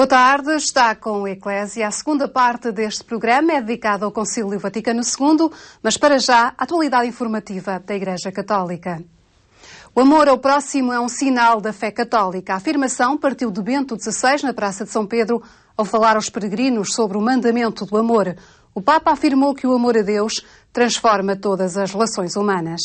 Boa tarde, está com o Eclésia. A segunda parte deste programa é dedicada ao Concílio Vaticano II, mas para já, a atualidade informativa da Igreja Católica. O amor ao próximo é um sinal da fé católica. A afirmação partiu de Bento XVI na Praça de São Pedro ao falar aos peregrinos sobre o mandamento do amor. O Papa afirmou que o amor a Deus transforma todas as relações humanas.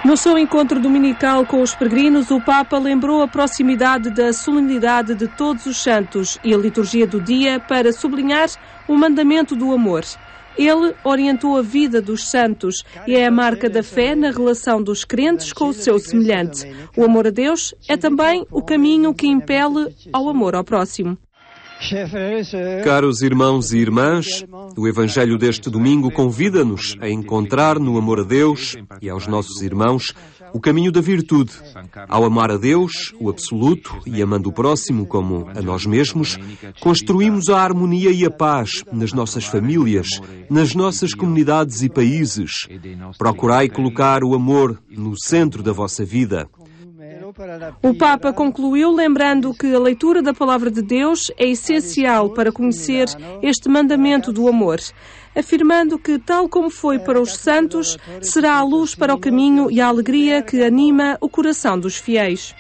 No seu encontro dominical com os peregrinos, o Papa lembrou a proximidade da solenidade de Todos os Santos e a liturgia do dia para sublinhar o mandamento do amor. Ele orientou a vida dos santos e é a marca da fé na relação dos crentes com o seu semelhante. O amor a Deus é também o caminho que impele ao amor ao próximo. Caros irmãos e irmãs, o Evangelho deste domingo convida-nos a encontrar no amor a Deus e aos nossos irmãos o caminho da virtude. Ao amar a Deus, o absoluto, e amando o próximo como a nós mesmos, construímos a harmonia e a paz nas nossas famílias, nas nossas comunidades e países. Procurai colocar o amor no centro da vossa vida. O Papa concluiu lembrando que a leitura da Palavra de Deus é essencial para conhecer este mandamento do amor, afirmando que, tal como foi para os santos, será a luz para o caminho e a alegria que anima o coração dos fiéis.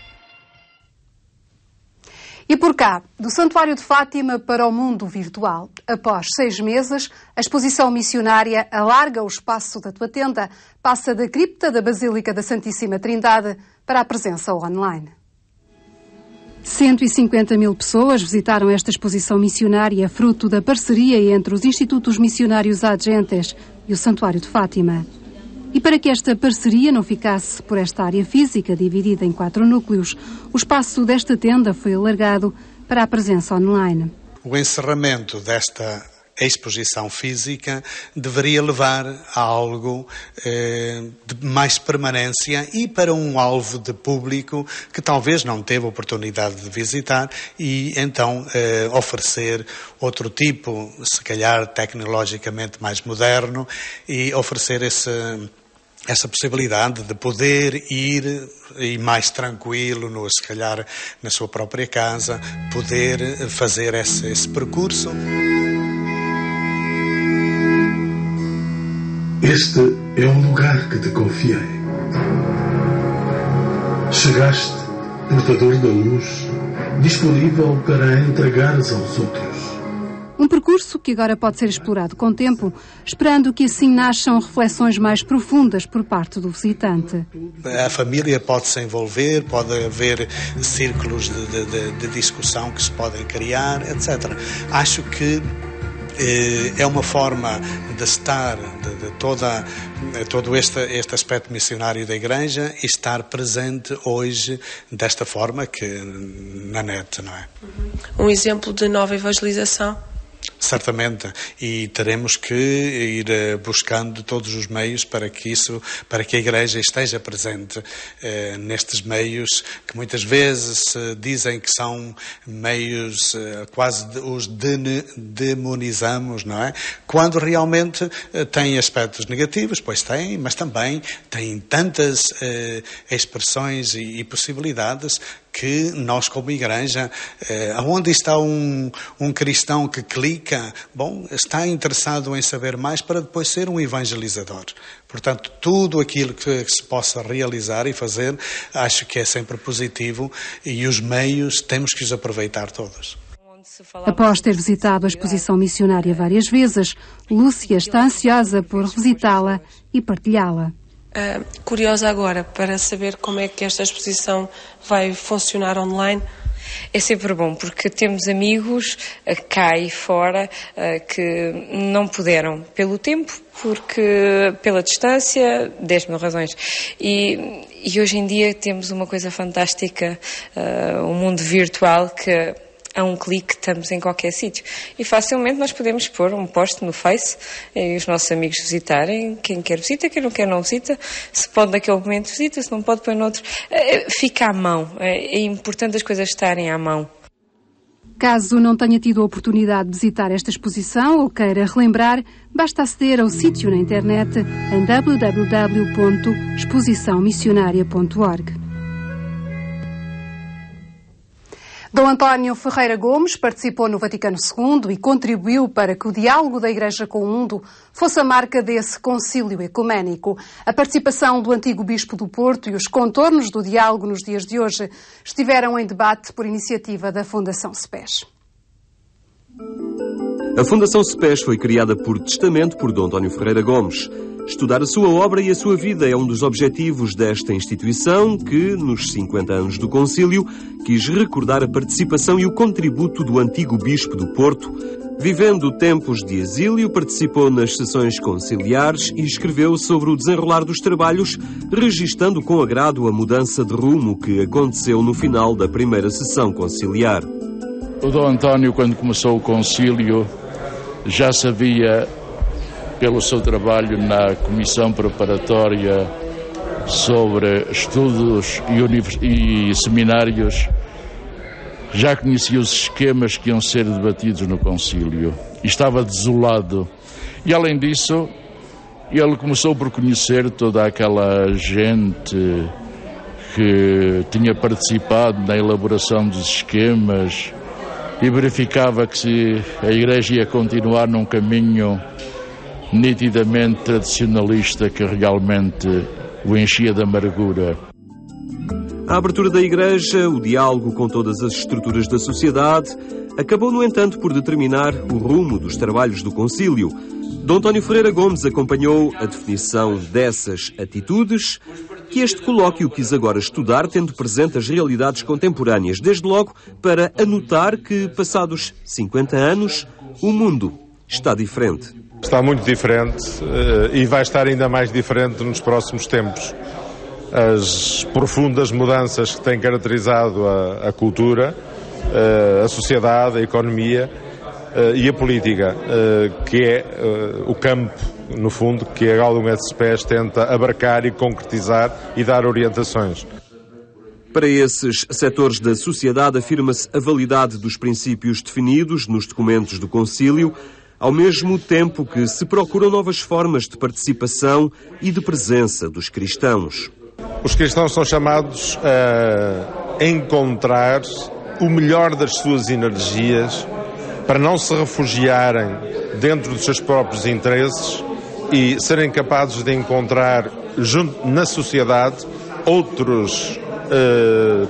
E por cá, do Santuário de Fátima para o mundo virtual. Após 6 meses, a exposição missionária alarga o espaço da tua tenda, passa da cripta da Basílica da Santíssima Trindade para a presença online. 150.000 pessoas visitaram esta exposição missionária, fruto da parceria entre os Institutos Missionários Agentes e o Santuário de Fátima. E para que esta parceria não ficasse por esta área física dividida em 4 núcleos, o espaço desta tenda foi alargado para a presença online. O encerramento desta exposição física deveria levar a algo de mais permanência e para um alvo de público que talvez não teve oportunidade de visitar e então oferecer outro tipo, se calhar tecnologicamente mais moderno, e oferecer essa possibilidade de poder ir e mais tranquilo, se calhar na sua própria casa, poder fazer esse percurso. Este é um lugar que te confiei. Chegaste, portador da luz, disponível para entregares aos outros. Um percurso que agora pode ser explorado com o tempo, esperando que assim nasçam reflexões mais profundas por parte do visitante. A família pode se envolver, pode haver círculos de discussão que se podem criar, etc. Acho que é uma forma de estar, de todo este aspecto missionário da Igreja, e estar presente hoje desta forma que na net, não é? Um exemplo de nova evangelização? Certamente, e teremos que ir buscando todos os meios para que a Igreja esteja presente nestes meios que muitas vezes dizem que são meios quase os demonizamos, não é? Quando realmente têm aspectos negativos, pois têm, mas também têm tantas expressões e possibilidades que nós, como Igreja, aonde está um cristão que clica, está interessado em saber mais para depois ser um evangelizador. Portanto, tudo aquilo que se possa realizar e fazer, acho que é sempre positivo, e os meios temos que os aproveitar todos. Após ter visitado a exposição missionária várias vezes, Lúcia está ansiosa por revisitá-la e partilhá-la. Curiosa agora para saber como é que esta exposição vai funcionar online. É sempre bom, porque temos amigos cá e fora que não puderam pelo tempo, porque pela distância, 10.000 razões. E hoje em dia temos uma coisa fantástica, um mundo virtual que a um clique estamos em qualquer sítio. E facilmente nós podemos pôr um post no Face e os nossos amigos visitarem. Quem quer visita, quem não quer não visita. Se pode naquele momento visita, se não pode põe noutro. Fica à mão. É importante as coisas estarem à mão. Caso não tenha tido a oportunidade de visitar esta exposição ou queira relembrar, basta aceder ao sítio na internet em www.exposiçãomissionaria.org. Dom António Ferreira Gomes participou no Vaticano II e contribuiu para que o diálogo da Igreja com o mundo fosse a marca desse concílio ecuménico. A participação do antigo Bispo do Porto e os contornos do diálogo nos dias de hoje estiveram em debate por iniciativa da Fundação SPES. A Fundação SPES foi criada por testamento por Dom António Ferreira Gomes. Estudar a sua obra e a sua vida é um dos objetivos desta instituição que, nos 50 anos do concílio, quis recordar a participação e o contributo do antigo Bispo do Porto. Vivendo tempos de exílio, participou nas sessões conciliares e escreveu sobre o desenrolar dos trabalhos, registando com agrado a mudança de rumo que aconteceu no final da primeira sessão conciliar. O Dom António, quando começou o concílio, já sabia, pelo seu trabalho na comissão preparatória sobre estudos e seminários, já conhecia os esquemas que iam ser debatidos no concílio e estava desolado. E, além disso, ele começou por conhecer toda aquela gente que tinha participado na elaboração dos esquemas e verificava que se a Igreja ia continuar num caminho nitidamente tradicionalista que realmente o enchia de amargura. A abertura da Igreja, o diálogo com todas as estruturas da sociedade, acabou, no entanto, por determinar o rumo dos trabalhos do concílio. Dom António Ferreira Gomes acompanhou a definição dessas atitudes que este colóquio quis agora estudar, tendo presente as realidades contemporâneas, desde logo para anotar que, passados 50 anos, o mundo está diferente. Está muito diferente e vai estar ainda mais diferente nos próximos tempos. As profundas mudanças que têm caracterizado a cultura, a sociedade, a economia e a política, que é o campo, no fundo, que a Gaudium et Spes tenta abarcar e concretizar e dar orientações. Para esses setores da sociedade, afirma-se a validade dos princípios definidos nos documentos do Concílio, ao mesmo tempo que se procuram novas formas de participação e de presença dos cristãos. Os cristãos são chamados a encontrar o melhor das suas energias para não se refugiarem dentro dos seus próprios interesses e serem capazes de encontrar junto na sociedade outras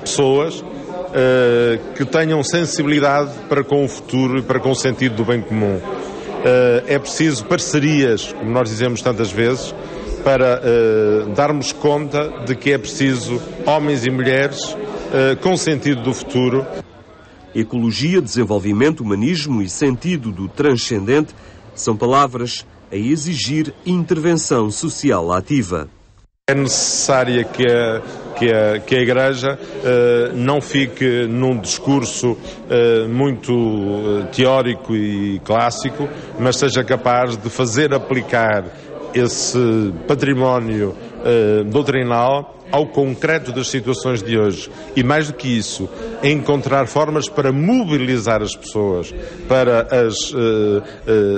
pessoas que tenham sensibilidade para com o futuro e para com o sentido do bem comum. É preciso parcerias, como nós dizemos tantas vezes, para darmos conta de que é preciso homens e mulheres com sentido do futuro. Ecologia, desenvolvimento, humanismo e sentido do transcendente são palavras a exigir intervenção social ativa. É necessária que a Igreja não fique num discurso muito teórico e clássico, mas seja capaz de fazer aplicar esse património doutrinal ao concreto das situações de hoje. E mais do que isso, encontrar formas para mobilizar as pessoas, para as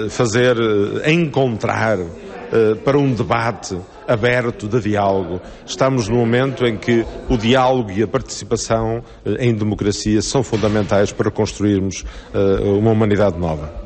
fazer encontrar para um debate aberto de diálogo. Estamos num momento em que o diálogo e a participação em democracia são fundamentais para construirmos uma humanidade nova.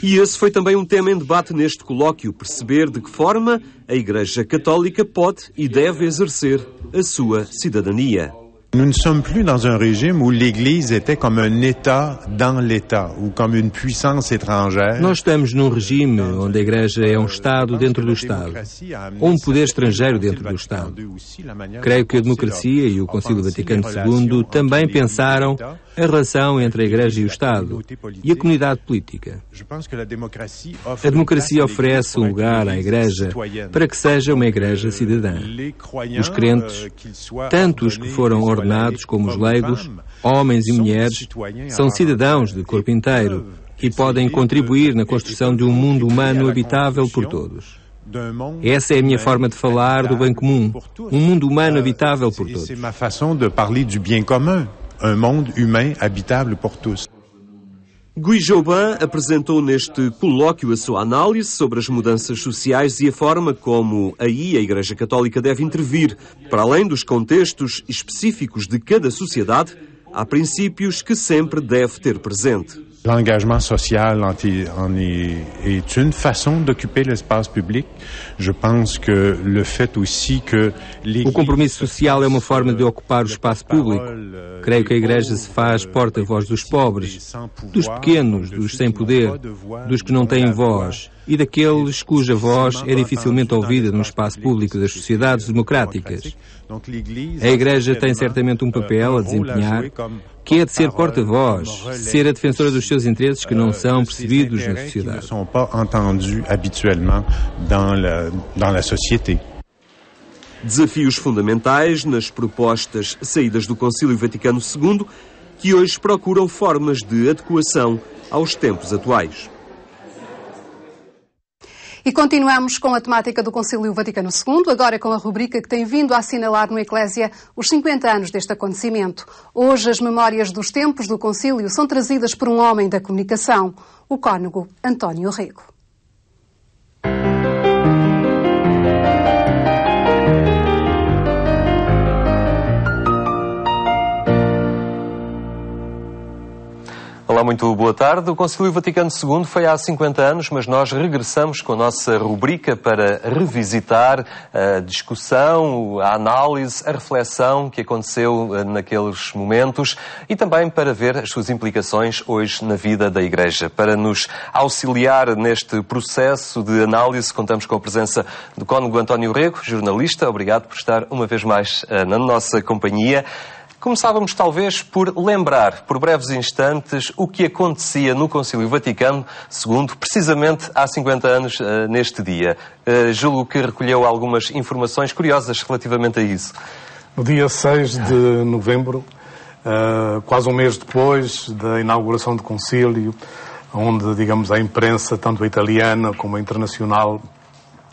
E esse foi também um tema em debate neste colóquio, perceber de que forma a Igreja Católica pode e deve exercer a sua cidadania. Nous ne sommes plus dans un régime où l'Église était comme un État dans l'État, ou comme une puissance étrangère. Nós estamos num regime onde a Igreja é um Estado dentro do Estado, ou um poder estrangeiro dentro do Estado. Creio que a democracia e o Concílio Vaticano II também pensaram a relação entre a Igreja e o Estado e a comunidade política. A democracia oferece um lugar à Igreja para que seja uma Igreja cidadã. Os crentes, tanto os que foram ordenados como os leigos, homens e mulheres, são cidadãos de corpo inteiro e podem contribuir na construção de um mundo humano habitável por todos. Essa é a minha forma de falar do bem comum, um mundo humano habitável por todos. Un monde humain habitable pour tous. Guy Jobin apresentou neste colóquio a sua análise sobre as mudanças sociais e a forma como aí a Igreja Católica deve intervir, para além dos contextos específicos de cada sociedade, há princípios que sempre deve ter presente. L'engagement social est une façon d'occuper l'espace public. Je pense que le fait aussi que o compromisso social é uma forma de ocupar o espaço público. Creio que a Igreja se faz porta-voz dos pobres, dos pequenos, dos sem poder, dos que não têm voz e daqueles cuja voz é dificilmente ouvida no espaço público das sociedades democráticas. A Igreja tem certamente um papel a desempenhar, que é de ser porta-voz, ser a defensora dos seus interesses que não são percebidos na sociedade. Desafios fundamentais nas propostas saídas do Concílio Vaticano II, que hoje procuram formas de adequação aos tempos atuais. E continuamos com a temática do Concílio Vaticano II, agora com a rubrica que tem vindo a assinalar no Eclésia os 50 anos deste acontecimento. Hoje as memórias dos tempos do Concílio são trazidas por um homem da comunicação, o cônego António Rego. Olá, muito boa tarde. O Concílio Vaticano II foi há 50 anos, mas nós regressamos com a nossa rubrica para revisitar a discussão, a análise, a reflexão que aconteceu naqueles momentos e também para ver as suas implicações hoje na vida da Igreja. Para nos auxiliar neste processo de análise, contamos com a presença do cônego António Rego, jornalista. Obrigado por estar uma vez mais na nossa companhia. Começávamos talvez por lembrar, por breves instantes, o que acontecia no Concílio Vaticano II, precisamente há 50 anos neste dia. Julgo que recolheu algumas informações curiosas relativamente a isso. No dia 6 de novembro, quase um mês depois da inauguração do Concílio, onde, digamos, a imprensa, tanto a italiana como a internacional,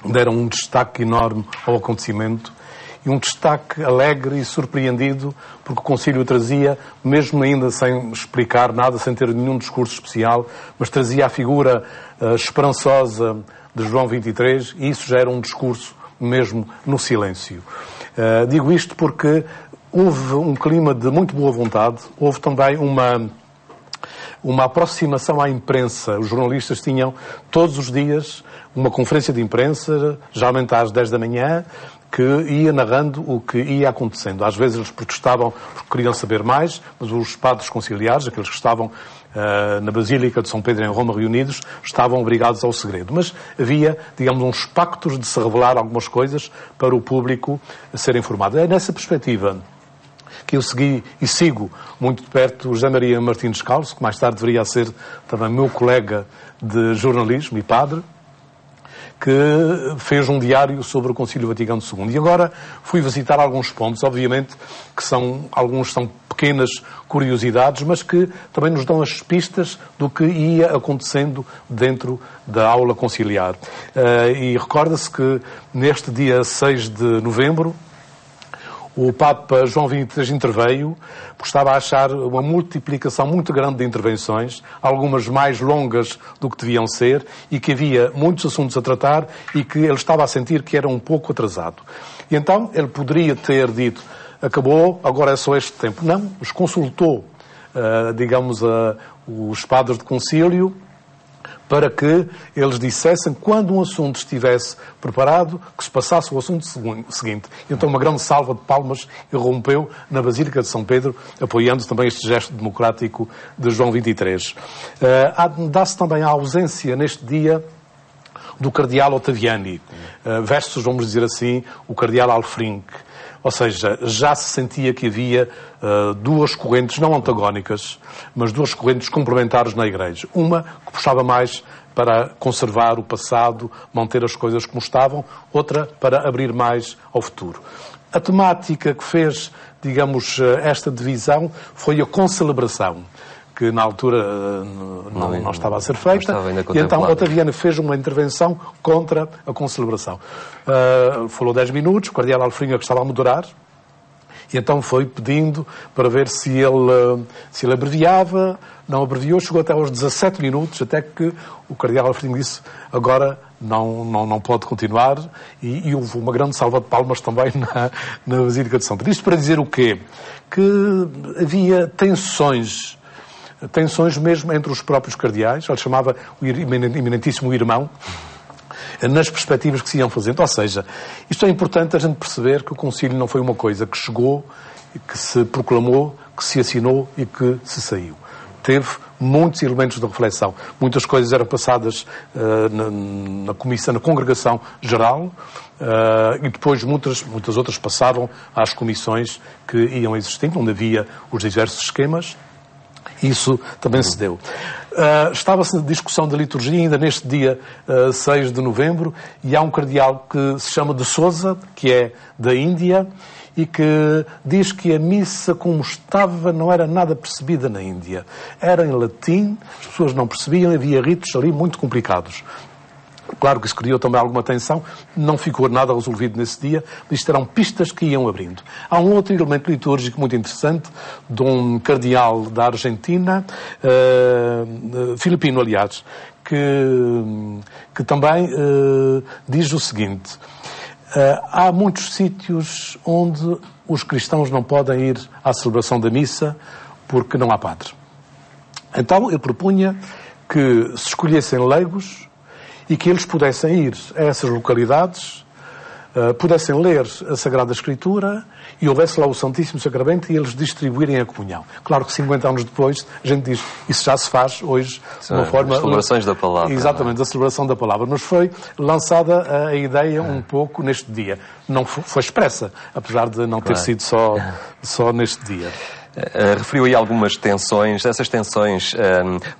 deram um destaque enorme ao acontecimento, e um destaque alegre e surpreendido, porque o Concílio trazia, mesmo ainda sem explicar nada, sem ter nenhum discurso especial, mas trazia a figura esperançosa de João 23, e isso já era um discurso mesmo no silêncio. Digo isto porque houve um clima de muito boa vontade, houve também uma aproximação à imprensa. Os jornalistas tinham todos os dias uma conferência de imprensa, geralmente às 10 da manhã, que ia narrando o que ia acontecendo. Às vezes eles protestavam porque queriam saber mais, mas os padres conciliares, aqueles que estavam na Basílica de São Pedro em Roma reunidos, estavam obrigados ao segredo. Mas havia, digamos, uns pactos de se revelar algumas coisas para o público ser informado. É nessa perspectiva que eu segui e sigo muito de perto o José Maria Martins Descalço, que mais tarde deveria ser também meu colega de jornalismo e padre, que fez um diário sobre o Concílio Vaticano II. E agora fui visitar alguns pontos, obviamente, que alguns são pequenas curiosidades, mas que também nos dão as pistas do que ia acontecendo dentro da aula conciliar. E recorda-se que neste dia 6 de novembro, o Papa João XXIII interveio, porque estava a achar uma multiplicação muito grande de intervenções, algumas mais longas do que deviam ser, e que havia muitos assuntos a tratar e que ele estava a sentir que era um pouco atrasado. E então ele poderia ter dito, acabou, agora é só este tempo. Não, os consultou, os padres de concílio, para que eles dissessem, quando um assunto estivesse preparado, que se passasse o assunto seguinte. Então uma grande salva de palmas irrompeu na Basílica de São Pedro, apoiando também este gesto democrático de João XXIII. Dá-se também a ausência neste dia do cardeal Ottaviani, versus, vamos dizer assim, o cardeal Alfring. Ou seja, já se sentia que havia duas correntes, não antagónicas, mas duas correntes complementares na Igreja. Uma que puxava mais para conservar o passado, manter as coisas como estavam, outra para abrir mais ao futuro. A temática que fez, digamos, esta divisão foi a concelebração, que na altura não estava a ser feita, e então Ottaviani fez uma intervenção contra a concelebração. Falou 10 minutos, o cardeal Alfringa, que estava a moderar, e então foi pedindo para ver se ele abreviava, não abreviou, chegou até aos 17 minutos, até que o cardeal Alfringa disse, agora não pode continuar, e houve uma grande salva de palmas também na Basílica de São Pedro. Isto para dizer o quê? Que havia tensões mesmo entre os próprios cardeais, ele chamava o eminentíssimo irmão, nas perspectivas que se iam fazendo. Ou seja, isto é importante a gente perceber que o concílio não foi uma coisa que chegou, que se proclamou, que se assinou e que se saiu. Teve muitos elementos de reflexão. Muitas coisas eram passadas na comissão, na congregação geral, e depois muitas outras passavam às comissões que iam existindo, onde havia os diversos esquemas. Isso também se deu. Estava-se na discussão da liturgia ainda neste dia 6 de novembro, e há um cardeal que se chama de Sousa, que é da Índia, e que diz que a missa como estava não era nada percebida na Índia. Era em latim, as pessoas não percebiam, havia ritos ali muito complicados. Claro que isso criou também alguma tensão, não ficou nada resolvido nesse dia, mas isto eram pistas que iam abrindo. Há um outro elemento litúrgico muito interessante, de um cardeal da Argentina, filipino, aliás, que também diz o seguinte: há muitos sítios onde os cristãos não podem ir à celebração da missa porque não há padre. Então eu propunha que se escolhessem leigos e que eles pudessem ir a essas localidades, pudessem ler a Sagrada Escritura e houvesse lá o Santíssimo Sacramento e eles distribuírem a comunhão. Claro que 50 anos depois a gente diz, isso já se faz hoje de uma forma... As celebrações da palavra. Exatamente, da celebração da palavra. Mas foi lançada a ideia um pouco neste dia. Não foi expressa, apesar de não ter sido só neste dia. Referiu aí algumas tensões. Essas tensões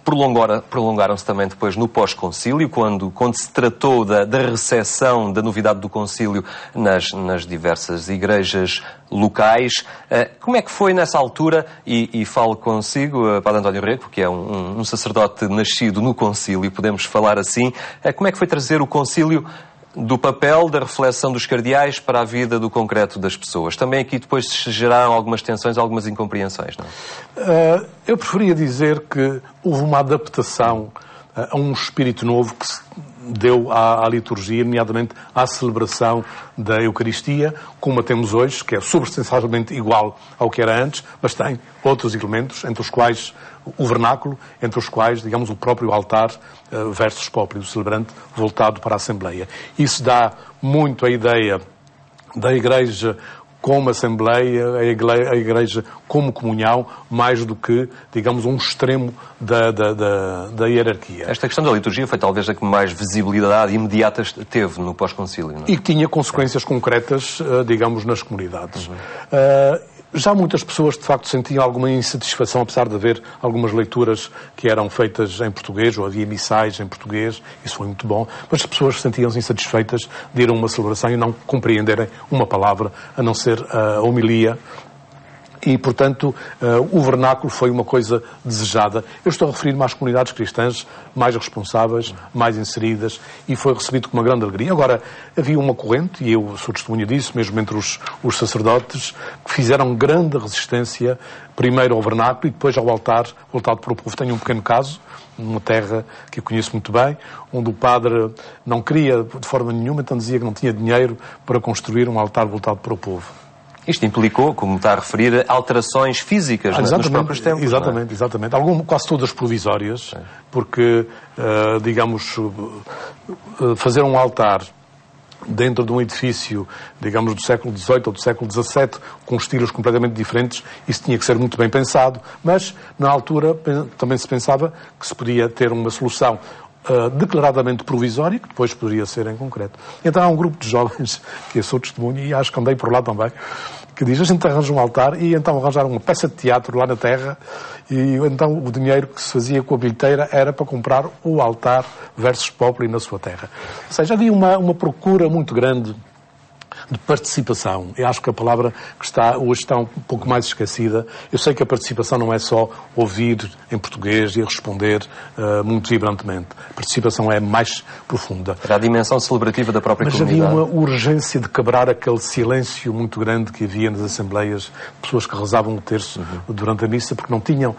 prolongaram-se também depois no pós-concílio, quando se tratou da recepção da novidade do concílio nas diversas igrejas locais. Como é que foi nessa altura, e falo consigo, Padre António Rego, que é um sacerdote nascido no concílio, podemos falar assim, como é que foi trazer o concílio do papel da reflexão dos cardeais para a vida do concreto das pessoas? Também aqui depois se geraram algumas tensões, algumas incompreensões, não é? Eu preferia dizer que houve uma adaptação a um espírito novo que se deu à liturgia, nomeadamente à celebração da Eucaristia, como a temos hoje, que é substancialmente igual ao que era antes, mas tem outros elementos, entre os quais o vernáculo, entre os quais, digamos, o próprio altar versus próprio, o celebrante voltado para a Assembleia. Isso dá muito a ideia da Igreja como Assembleia, a Igreja como comunhão, mais do que, digamos, um extremo da hierarquia. Esta questão da liturgia foi talvez a que mais visibilidade imediata teve no pós-concílio, não é? E que tinha consequências concretas, digamos, nas comunidades. Já muitas pessoas, de facto, sentiam alguma insatisfação, apesar de haver algumas leituras que eram feitas em português, ou havia missais em português, isso foi muito bom, mas as pessoas sentiam-se insatisfeitas de ir a uma celebração e não compreenderem uma palavra, a não ser a homilia. E, portanto, o vernáculo foi uma coisa desejada. Eu estou a referir-me às comunidades cristãs mais responsáveis, mais inseridas, e foi recebido com uma grande alegria. Agora, havia uma corrente, e eu sou testemunha disso, mesmo entre os sacerdotes, que fizeram grande resistência, primeiro ao vernáculo e depois ao altar voltado para o povo. Tenho um pequeno caso, numa terra que eu conheço muito bem, onde o padre não queria de forma nenhuma, então dizia que não tinha dinheiro para construir um altar voltado para o povo. Isto implicou, como está a referir, alterações físicas nos próprios templos. Exatamente, exatamente. Quase todas provisórias, porque, digamos, fazer um altar dentro de um edifício, digamos, do século XVIII ou do século XVII, com estilos completamente diferentes, isso tinha que ser muito bem pensado, mas, na altura, também se pensava que se podia ter uma solução declaradamente provisória, que depois poderia ser em concreto. Então há um grupo de jovens, que eu sou testemunho, e acho que andei por lá também, que diz, a gente arranja um altar, e então arranjaram uma peça de teatro lá na terra, e então o dinheiro que se fazia com a bilheteira era para comprar o altar versus populi na sua terra. Ou seja, havia uma procura muito grande de participação. Eu acho que a palavra que hoje está um pouco mais esquecida. Eu sei que a participação não é só ouvir em português e responder muito vibrantemente. A participação é mais profunda. Era a dimensão celebrativa da própria comunidade. Mas havia uma urgência de quebrar aquele silêncio muito grande que havia nas assembleias, pessoas que rezavam o terço durante a missa, porque não tinham,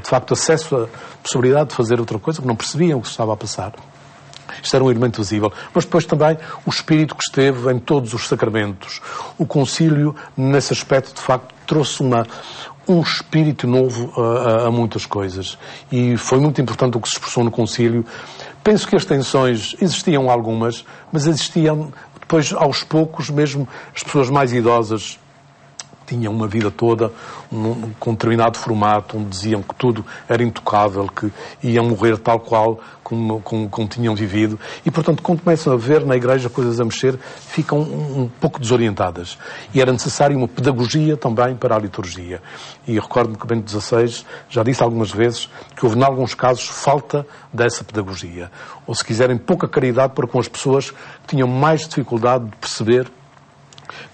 de facto, acesso à possibilidade de fazer outra coisa, porque não percebiam o que se estava a passar. Isto era um elemento visível. Mas depois também o espírito que esteve em todos os sacramentos. O concílio, nesse aspecto, de facto, trouxe um espírito novo a muitas coisas. E foi muito importante o que se expressou no concílio. Penso que as tensões existiam algumas, mas existiam depois, aos poucos, mesmo as pessoas mais idosas tinham uma vida toda com um determinado formato, onde diziam que tudo era intocável, que iam morrer tal qual como tinham vivido. E, portanto, quando começam a ver na Igreja coisas a mexer, ficam um pouco desorientadas. E era necessário uma pedagogia também para a liturgia. E recordo-me que Bento XVI já disse algumas vezes que houve, em alguns casos, falta dessa pedagogia. Ou, se quiserem, pouca caridade para com as pessoas que tinham mais dificuldade de perceber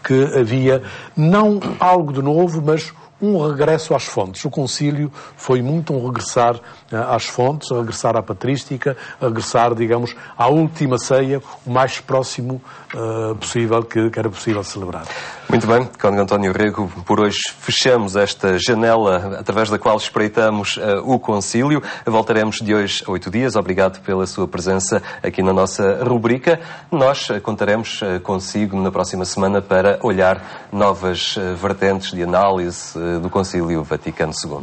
que havia não algo de novo, mas um regresso às fontes. O concílio foi muito um regressar às fontes, a regressar à patrística, a regressar, digamos, à última ceia, o mais próximo possível que era possível celebrar. Muito bem, Cônego António Rego, por hoje fechamos esta janela através da qual espreitamos o concílio. Voltaremos de hoje a 8 dias. Obrigado pela sua presença aqui na nossa rubrica. Nós contaremos consigo na próxima semana para olhar novas vertentes de análise do Concílio Vaticano II.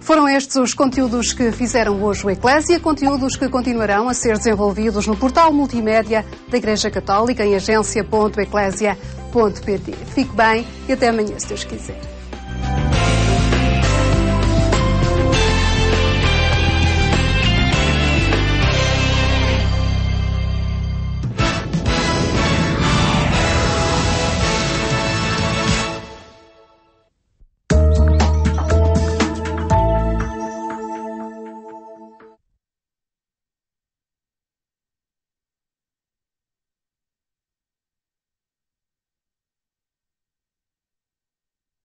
Foram estes os conteúdos que fizeram hoje o Eclésia, conteúdos que continuarão a ser desenvolvidos no portal multimédia da Igreja Católica em agência.eclésia.pt. Fique bem e até amanhã, se Deus quiser.